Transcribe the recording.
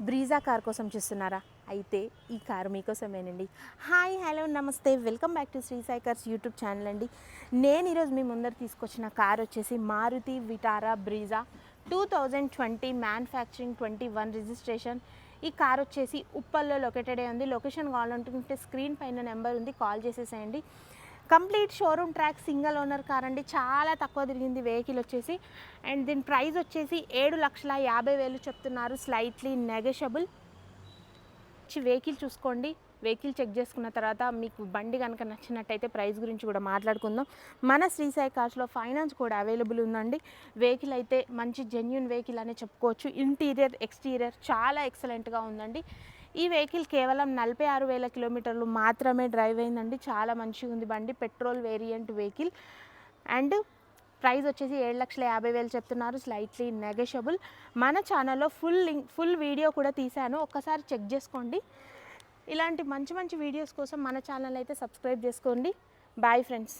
Brezza car కోసం చూస్తున్నారా? అయితే ఈ కారు మీకోసమేనండి. Hi, hello, namaste, welcome back to Shri Sai cars YouTube channel అండి. నేను ఈరోజు మీ ముందర తీసుకొచ్చిన కార్ వచ్చేసి Maruti Vitara Brezza 2020 manufacturing 21 registration. ఈ కార్ వచ్చేసి ఉప్పల్లో లొకేటెడ్ ఉంది. లొకేషన్ కావాలనుకుంటే స్క్రీన్ పైన నెంబర్ ఉంది, కాల్ చేసేసేయండి. Complete showroom track, single owner car అండి. చాలా తక్కువ తిరిగింది వెహికల్ వచ్చేసి. అండ్ దీని ప్రైస్ వచ్చేసి 7,50,000 చెప్తున్నారు, స్లైట్లీ నెగోషియబుల్. వెహికల్ చూసుకోండి, వెహికల్ చెక్ చేసుకున్న తర్వాత మీకు బండి కనుక నచ్చినట్టయితే ప్రైస్ గురించి కూడా మాట్లాడుకుందాం. మన శ్రీ సాయి కార్స్లో ఫైనాన్స్ కూడా అవైలబుల్ ఉందండి. వెహికల్ అయితే మంచి జెన్యూన్ వెహికల్ అనే చెప్పుకోవచ్చు. ఇంటీరియర్, ఎక్స్టీరియర్ చాలా ఎక్సలెంట్గా ఉందండి. ఈ వెహికల్ కేవలం 46,000 కిలోమీటర్లు మాత్రమే డ్రైవ్ అయిందండి. చాలా మంచిగా ఉంది బండి, petrol variant vehicle. And price వచ్చేసి 7,50,000 చెప్తున్నారు, స్లైట్లీ నెగోషియబుల్. మన ఛానల్లో ఫుల్ వీడియో కూడా తీశాను, ఒక్కసారి చెక్ చేసుకోండి. ఇలాంటి మంచి మంచి వీడియోస్ కోసం మన ఛానల్ అయితే సబ్స్క్రైబ్ చేసుకోండి. Bye friends.